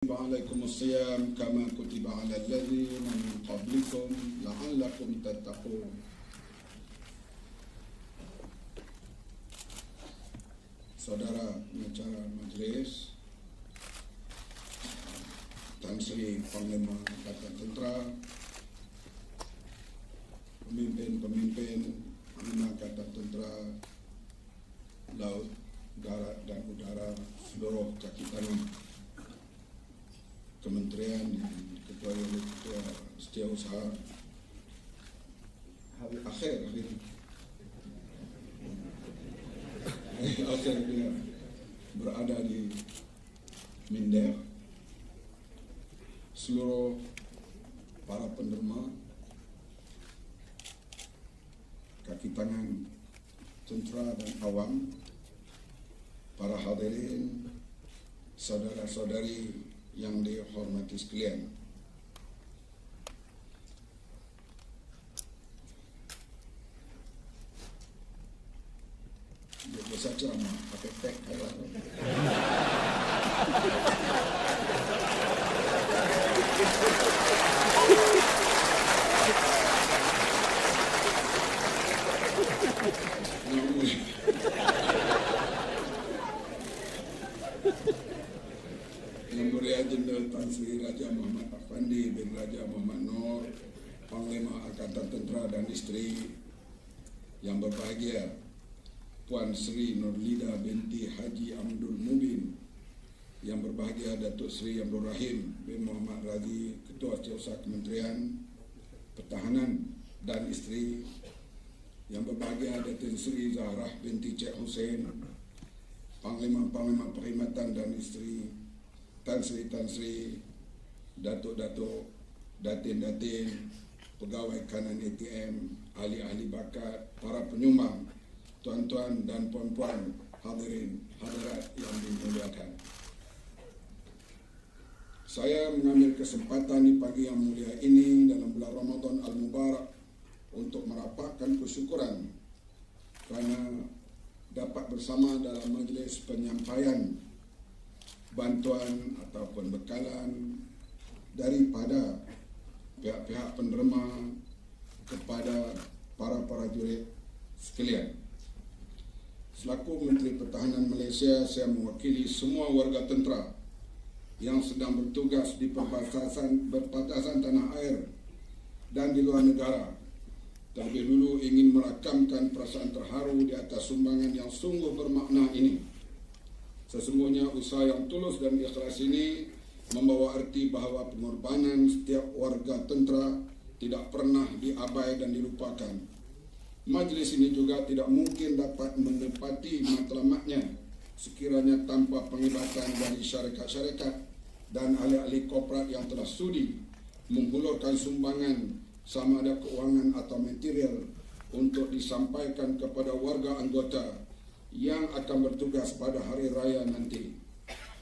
عليكم الصيام كما كتب على الذين من قبلكم لعلكم تتقون. Saudara pengacara majlis, Tan Sri Panglima Angkatan Tentera, pemimpin-pemimpin Panglima Angkatan Tentera Laut, Darat dan Udara, seluruh kaki tangan Kementerian yang diketuai oleh Ketua Setiausaha hari akhir dia berada di Minder, seluruh para penderma, kaki tangan tentera dan awam, para hadirin, saudara-saudari yang dihormati sekalian. Dia biasa ceramah pakai tag kayak Yang Mulia Jenderal Tan Sri Raja Muhammad Afandi bin Raja Muhammad Noor, Panglima Angkatan Tentera dan isteri, yang berbahagia Puan Sri Nurlida binti Haji Abdul Mubin, yang berbahagia Datuk Sri Abdul Rahim bin Muhammad Razi, Ketua Setiausaha Kementerian Pertahanan dan isteri, yang berbahagia Datuk Sri Zahrah binti Cik Hussein, Panglima-Panglima Perkhidmatan dan isteri, Tan Sri, Datuk-Datuk, Datin-Datin, Pegawai Kanan ATM, ahli-ahli bakat, para penyumbang, tuan-tuan dan puan-puan, hadirin hadirat yang dimuliakan. Saya mengambil kesempatan di pagi yang mulia ini dalam bulan Ramadan Al-Mubarak untuk merapatkan kesyukuran kerana dapat bersama dalam majlis penyampaian bantuan ataupun bekalan daripada pihak-pihak penderma kepada para prajurit sekalian. Selaku Menteri Pertahanan Malaysia, saya mewakili semua warga tentera yang sedang bertugas di perbatasan tanah air dan di luar negara. Terlebih dulu ingin merakamkan perasaan terharu di atas sumbangan yang sungguh bermakna ini. Sesungguhnya usaha yang tulus dan ikhlas ini membawa arti bahawa pengorbanan setiap warga tentera tidak pernah diabai dan dilupakan. Majlis ini juga tidak mungkin dapat menepati matlamatnya sekiranya tanpa penglibatan dari syarikat-syarikat dan ahli-ahli korporat yang telah sudi menghulurkan sumbangan sama ada keuangan atau material untuk disampaikan kepada warga anggota yang akan bertugas pada hari raya nanti.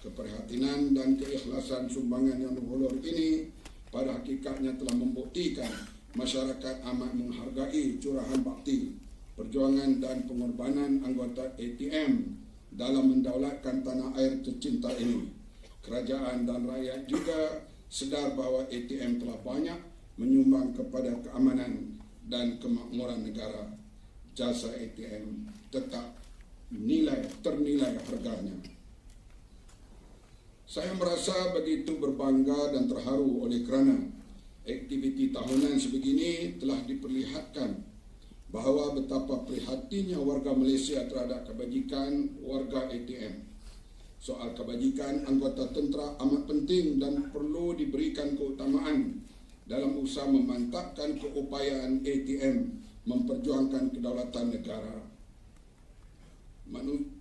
Keprihatinan dan keikhlasan sumbangan yang berhulur ini pada hakikatnya telah membuktikan masyarakat amat menghargai curahan bakti, perjuangan dan pengorbanan anggota ATM dalam mendaulatkan tanah air tercinta ini. Kerajaan dan rakyat juga sedar bahawa ATM telah banyak menyumbang kepada keamanan dan kemakmuran negara. Jasa ATM tetap ternilai harganya. Saya merasa begitu berbangga dan terharu oleh kerana aktiviti tahunan sebegini telah diperlihatkan bahawa betapa prihatinnya warga Malaysia terhadap kebajikan warga ATM. Soal kebajikan anggota tentera amat penting dan perlu diberikan keutamaan dalam usaha memantapkan keupayaan ATM memperjuangkan kedaulatan negara.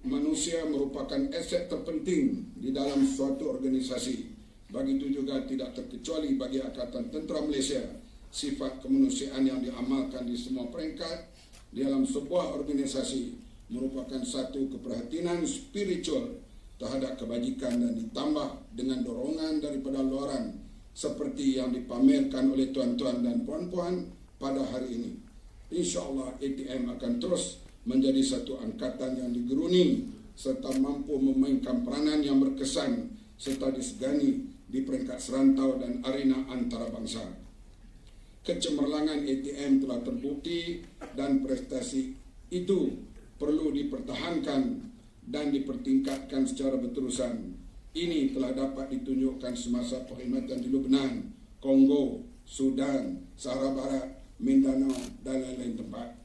Manusia merupakan aset terpenting di dalam suatu organisasi. Begitu juga tidak terkecuali bagi Angkatan Tentera Malaysia. Sifat kemanusiaan yang diamalkan di semua peringkat di dalam sebuah organisasi merupakan satu keprihatinan spiritual terhadap kebajikan dan ditambah dengan dorongan daripada luaran seperti yang dipamerkan oleh tuan-tuan dan puan-puan pada hari ini. InsyaAllah ATM akan terus menjadi satu angkatan yang digeruni serta mampu memainkan peranan yang berkesan serta disegani di peringkat serantau dan arena antarabangsa. Kecemerlangan ATM telah terbukti dan prestasi itu perlu dipertahankan dan dipertingkatkan secara berterusan. Ini telah dapat ditunjukkan semasa perkhidmatan di Lebanon, Kongo, Sudan, Sahara Barat, Mindanao dan lain-lain tempat.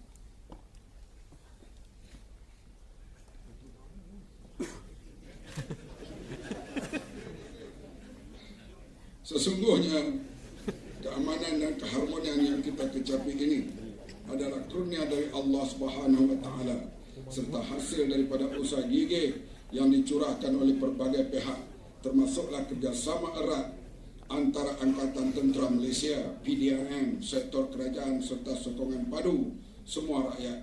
Sesungguhnya keamanan dan keharmonian yang kita kecapi ini adalah kurnia dari Allah Subhanahu wa taala serta hasil daripada usaha gigih yang dicurahkan oleh berbagai pihak, termasuklah kerjasama erat antara Angkatan Tentera Malaysia, PDRM, sektor kerajaan serta sokongan padu semua rakyat.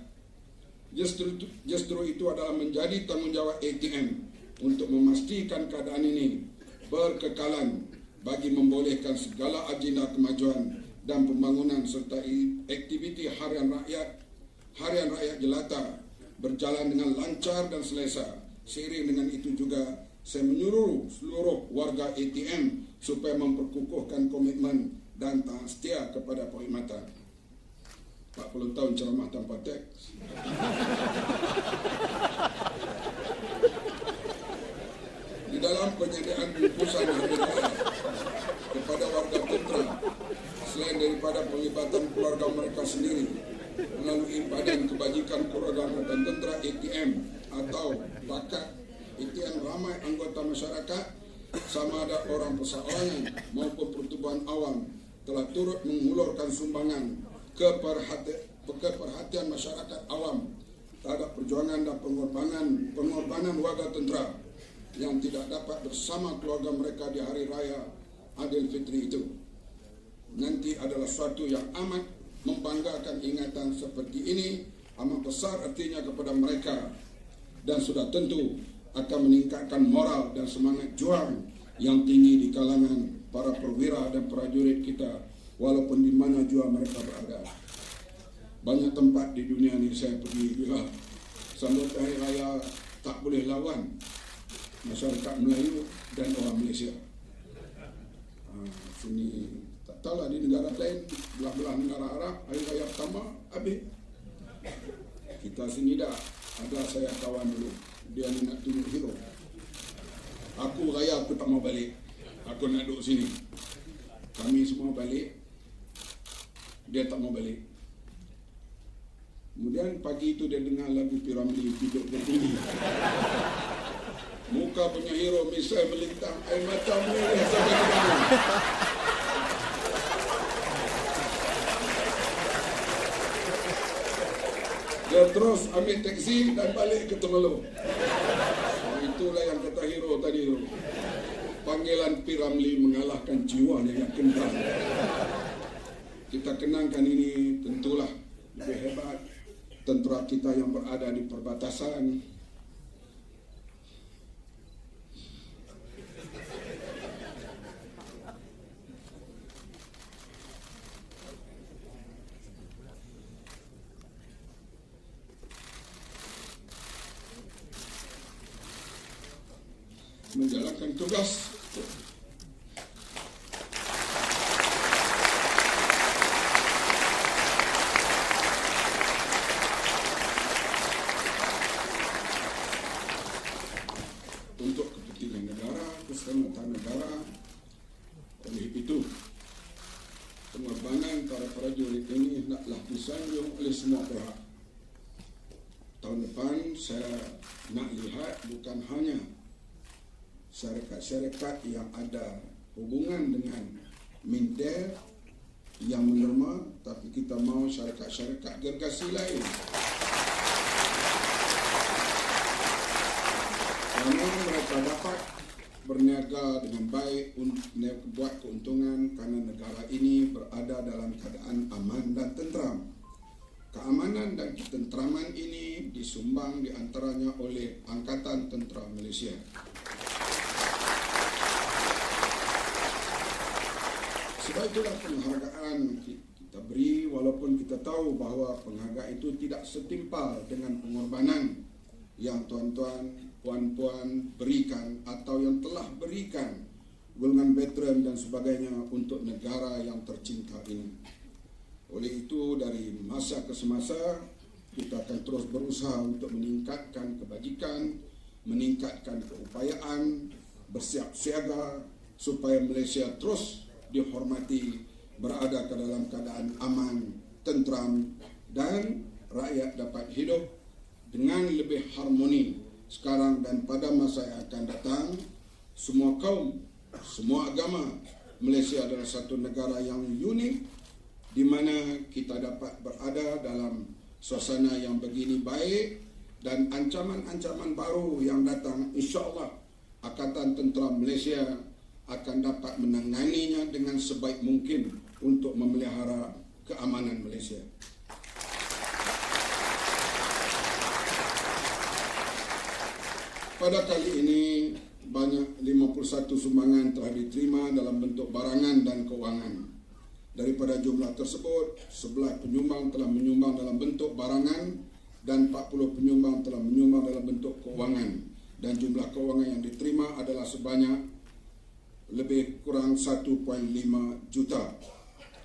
Justru itu adalah menjadi tanggungjawab ATM untuk memastikan keadaan ini berkekalan bagi membolehkan segala agenda kemajuan dan pembangunan serta aktiviti harian rakyat jelata berjalan dengan lancar dan selesa. Seiring dengan itu juga saya menyuruh seluruh warga ATM supaya memperkukuhkan komitmen dan taat setia kepada perkhidmatan. 40 tahun ceramah tanpa teks. Di dalam penyediaan bungkusan hari raya kepada warga tentera, selain daripada penglibatan keluarga mereka sendiri melalui Badan Kebajikan Keluarga Angkatan Tentera ATM atau bakat ATM, ramai anggota masyarakat sama ada orang perseorangan maupun pertubuhan awam telah turut mengulurkan sumbangan keperhatian masyarakat awam terhadap perjuangan dan pengorbanan warga tentera yang tidak dapat bersama keluarga mereka di hari raya Aidilfitri itu. Nanti adalah suatu yang amat membanggakan. Ingatan seperti ini amat besar artinya kepada mereka dan sudah tentu akan meningkatkan moral dan semangat juang yang tinggi di kalangan para perwira dan prajurit kita walaupun di mana jua mereka berada. Banyak tempat di dunia ini saya pergi bila sambut hari raya tak boleh lawan masyarakat Melayu dan orang Malaysia. Sini tak tahulah di negara lain, belah-belah negara Arab, hari raya pertama habis. Kita sini dah ada saya kawan dulu, dia ni nak tunjuk hero. Aku raya aku tak mau balik, aku nak duduk sini. Kami semua balik, dia tak mau balik. Kemudian pagi itu dia dengar lagu P. Ramlee, Hidup Bertinggi. Muka punya hero misal melintang, air mata merah sampai ke mana. Dia terus ambil teksi dan balik ke Temerloh. Itulah yang kata hero tadi tu. Panggilan P. Ramlee mengalahkan jiwanya yang kental. Kita kenangkan ini tentulah lebih hebat tentera kita yang berada di perbatasan. Menjalankan tugas untuk kepentingan negara, keselamatan negara. Oleh itu, pengorbanan para prajurit ini hendaklah disanjung oleh semua pihak. Tahun depan saya nak lihat bukan hanya syarikat-syarikat yang ada hubungan dengan Minter yang menerima, tapi kita mahu syarikat-syarikat gergasi lain. Kerana mereka dapat berniaga dengan baik untuk buat keuntungan kerana negara ini berada dalam keadaan aman dan tenteram. Keamanan dan ketenteraman ini disumbang di antaranya oleh Angkatan Tentera Malaysia. Sebab itulah penghargaan kita beri, walaupun kita tahu bahawa penghargaan itu tidak setimpal dengan pengorbanan yang tuan-tuan, puan-puan berikan atau yang telah berikan golongan veteran dan sebagainya untuk negara yang tercinta ini. Oleh itu, dari masa ke semasa, kita akan terus berusaha untuk meningkatkan kebajikan, meningkatkan keupayaan, bersiap siaga supaya Malaysia terus dihormati, berada ke dalam keadaan aman, tentram, dan rakyat dapat hidup dengan lebih harmoni sekarang dan pada masa yang akan datang. Semua kaum, semua agama, Malaysia adalah satu negara yang unik di mana kita dapat berada dalam suasana yang begini baik, dan ancaman-ancaman baru yang datang insya-Allah Angkatan Tentera Malaysia akan dapat menanganinya dengan sebaik mungkin untuk memelihara keamanan Malaysia. Pada kali ini banyak 51 sumbangan telah diterima dalam bentuk barangan dan kewangan. Daripada jumlah tersebut, 11 penyumbang telah menyumbang dalam bentuk barangan dan 40 penyumbang telah menyumbang dalam bentuk kewangan. Dan jumlah kewangan yang diterima adalah sebanyak lebih kurang 1.5 juta.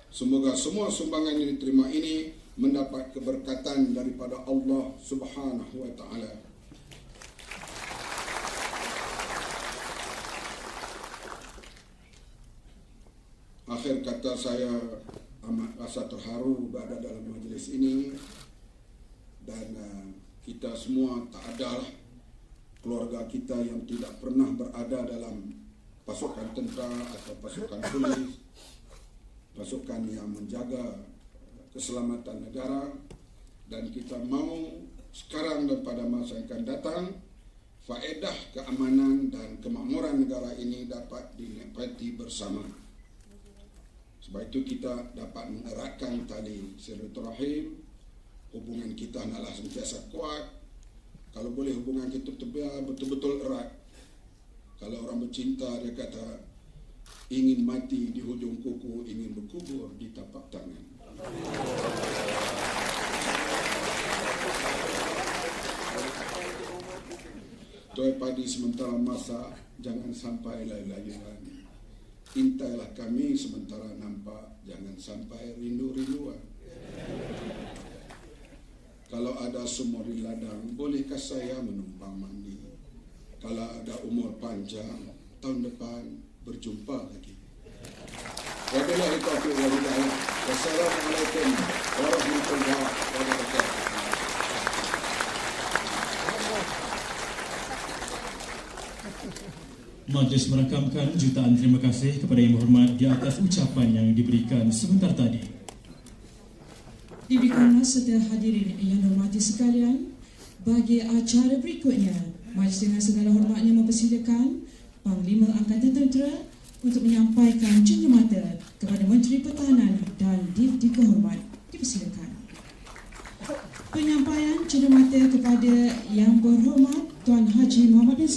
Semoga semua sumbangan yang diterima ini mendapat keberkatan daripada Allah Subhanahu wa taala. Akhir kata, saya amat rasa terharu berada dalam majlis ini, dan kita semua tak adalah keluarga kita yang tidak pernah berada dalam pasukan tentera atau pasukan polis, pasukan yang menjaga keselamatan negara, dan kita mau sekarang dan pada masa yang akan datang faedah keamanan dan kemakmuran negara ini dapat dinikmati bersama. Sebab itu kita dapat mengeratkan tali silaturahim, hubungan kita hendaklah sentiasa kuat. Kalau boleh hubungan kita betul-betul erat. Kalau orang bercinta, dia kata ingin mati di hujung kuku, ingin berkubur di tapak tangan. Tuai padi sementara masa, jangan sampai layu-layuan. Intailah kami sementara nampak, jangan sampai rindu-rinduan. Kalau ada sumur di ladang, bolehkah saya menumpang mandi? Kalau ada umur panjang, tahun depan berjumpa lagi. Wabillahi taufiq wal hidayah. Wassalamualaikum warahmatullahi wabarakatuh. Majlis merakamkan jutaan terima kasih kepada Yang Berhormat di atas ucapan yang diberikan sebentar tadi. Demikianlah serta hadirin yang dihormati sekalian, bagi acara berikutnya, majlis dengan segala hormatnya mempersilakan Panglima Angkatan Tentera untuk menyampaikan cenderamata kepada Menteri Pertahanan dan Di Kehormat. Dipersilakan. Penyampaian cenderamata kepada Yang Berhormat Tuan Haji Muhammad bin